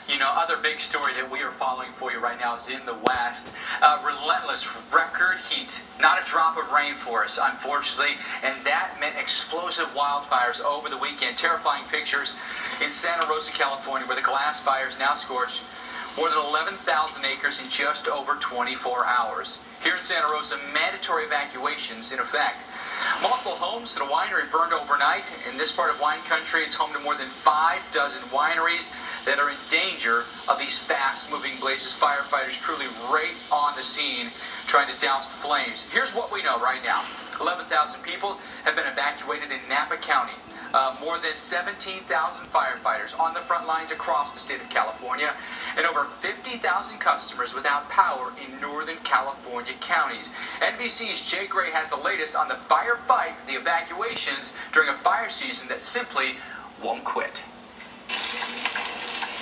You know, other big story that we are following for you right now is in the West. Relentless record heat. Not a drop of rain for us, unfortunately, and that meant explosive wildfires over the weekend. Terrifying pictures in Santa Rosa, California, where the glass fires now scorched more than 11,000 acres in just over 24 hours. Here in Santa Rosa, mandatory evacuations in effect. Multiple homes at a winery burned overnight. In this part of wine country, it's home to more than 5 dozen wineries that are in danger of these fast-moving blazes. Firefighters truly right on the scene trying to douse the flames. Here's what we know right now. 11,000 people have been evacuated in Napa County. More than 17,000 firefighters on the front lines across the state of California, and over 50,000 customers without power in Northern California counties. NBC's Jay Gray has the latest on the firefight, the evacuations during a fire season that simply won't quit.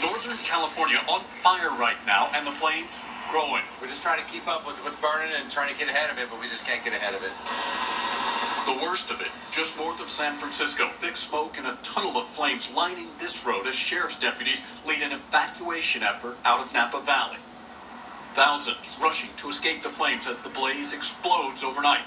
Northern California on fire right now, and the flames growing. We're just trying to keep up with what's burning and trying to get ahead of it, but we just can't get ahead of it. The worst of it, just north of San Francisco. Thick smoke and a tunnel of flames lining this road as sheriff's deputies lead an evacuation effort out of Napa Valley. Thousands rushing to escape the flames as the blaze explodes overnight.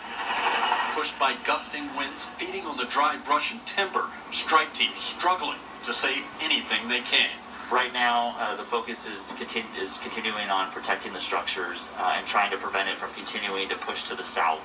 Pushed by gusting winds, feeding on the dry brush and timber, strike teams struggling to save anything they can. Right now, the focus is continuing on protecting the structures and trying to prevent it from continuing to push to the south.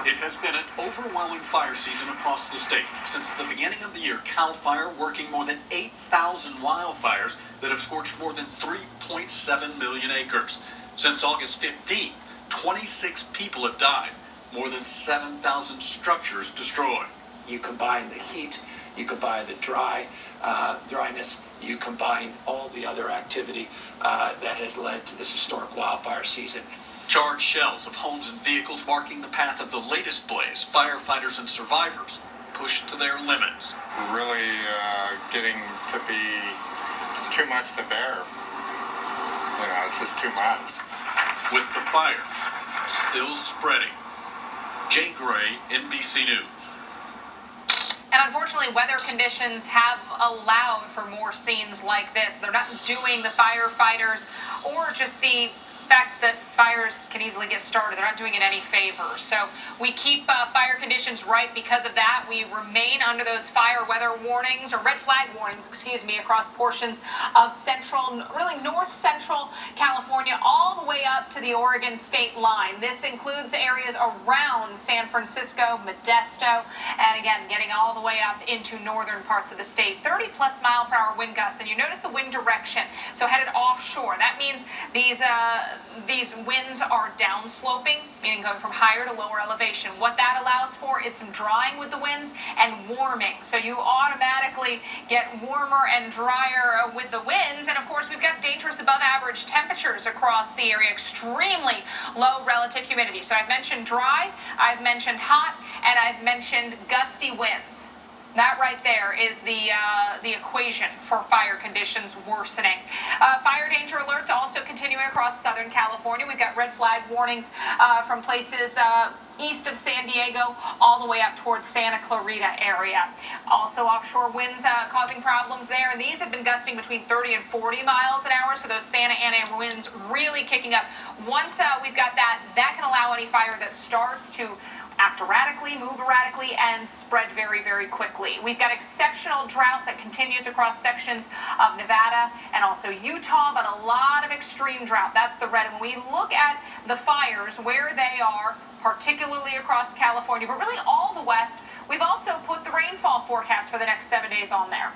It has been an overwhelming fire season across the state. Since the beginning of the year, CAL FIRE working more than 8,000 wildfires that have scorched more than 3.7 million acres. Since August 15th, 26 people have died, more than 7,000 structures destroyed. You combine the heat, you combine the dryness, you combine all the other activity that has led to this historic wildfire season. Charred shells of homes and vehicles marking the path of the latest blaze. Firefighters and survivors pushed to their limits. Really getting to be too much to bear. You know, it's just too much. With the fires still spreading. Jay Gray, NBC News. And unfortunately, weather conditions have allowed for more scenes like this. They're not doing the firefighters or just the fact that fires can easily get started. They're not doing it any favors. So we keep fire conditions right because of that. We remain under those fire weather warnings, or red flag warnings, across portions of really north central California, all the way up to the Oregon state line. This includes areas around San Francisco, Modesto, and again, getting all the way up into northern parts of the state. 30-plus mile-per-hour wind gusts, and you notice the wind direction. So headed offshore. That means these winds are downsloping, meaning going from higher to lower elevation. What that allows for is some drying with the winds and warming. So you automatically get warmer and drier with the winds. And of course, we've got dangerous above average temperatures across the area, extremely low relative humidity. So I've mentioned dry, I've mentioned hot, and I've mentioned gusty winds. That right there is the equation for fire conditions worsening. Fire danger alerts also continuing across Southern California. We've got red flag warnings from places east of San Diego all the way up towards Santa Clarita area. Also offshore winds causing problems there, and these have been gusting between 30 and 40 miles an hour, so those Santa Ana winds really kicking up. Once we've got that can allow any fire that starts to act erratically, move erratically, and spread very, very quickly. We've got exceptional drought that continues across sections of Nevada and also Utah, but a lot of extreme drought. That's the red. And when we look at the fires, where they are, particularly across California, but really all the West, we've also put the rainfall forecast for the next 7 days on there.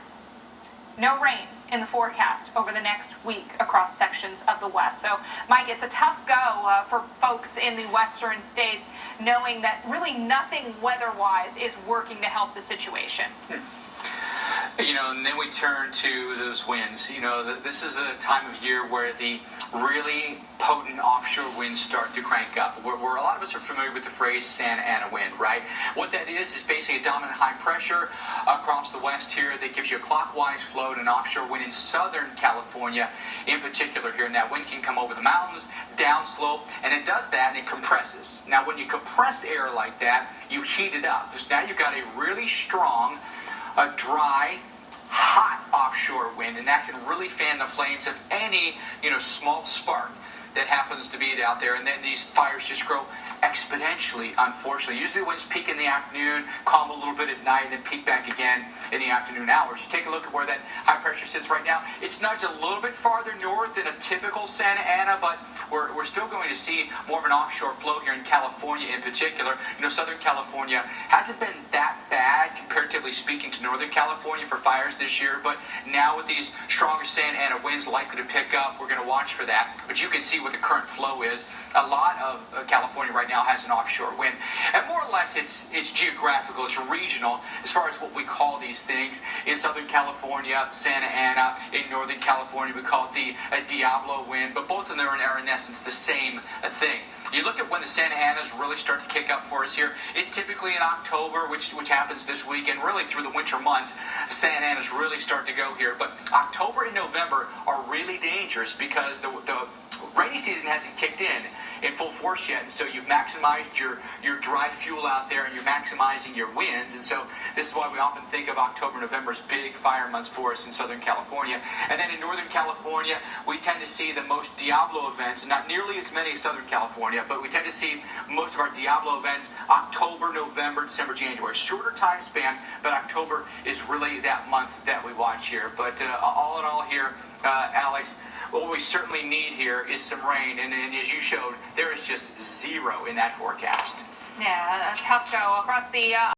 No rain in the forecast over the next week across sections of the West. So, Mike, it's a tough go for folks in the western states, knowing that really nothing weather-wise is working to help the situation. You know, and then we turn to those winds. You know, this is the time of year where the really potent offshore winds start to crank up. Where a lot of us are familiar with the phrase Santa Ana wind, right? What that is basically a dominant high pressure across the west here that gives you a clockwise flow and an offshore wind in Southern California in particular here. And that wind can come over the mountains, downslope, and it does that and it compresses. Now, when you compress air like that, you heat it up. Because now you've got a really strong, dry, hot offshore wind, and that can really fan the flames of any, small spark that happens to be out there, and then these fires just grow exponentially, unfortunately. Usually the winds peak in the afternoon, calm a little bit at night, and then peak back again in the afternoon hours. You take a look at where that high pressure sits right now. It's nudged a little bit farther north than a typical Santa Ana, but we're still going to see more of an offshore flow here in California in particular. Southern California hasn't been that bad, comparatively speaking, to Northern California for fires this year, but now with these stronger Santa Ana winds likely to pick up, we're going to watch for that. But you can see what the current flow is. A lot of California right now has an offshore wind, and more or less it's geographical, it's regional as far as what we call these things. In Southern California, Santa Ana. In Northern California, we call it the Diablo wind, but both of them are in essence the same thing. You look at when the Santa Anas really start to kick up for us here. It's typically in October, which happens this week, and really through the winter months, Santa Anas really start to go here. But October and November are really dangerous because the rainy season hasn't kicked in full force yet, and so you've maximized your dry fuel out there, and you're maximizing your winds, and so this is why we often think of October, November as big fire months for us in Southern California. And then in Northern California, we tend to see the most Diablo events, not nearly as many as Southern California, but we tend to see most of our Diablo events October, November, December, January. Shorter time span, but October is really that month that we watch here. But all in all here, Alex, what we certainly need here is some rain, and as you showed, there is just zero in that forecast. Yeah, a tough go across the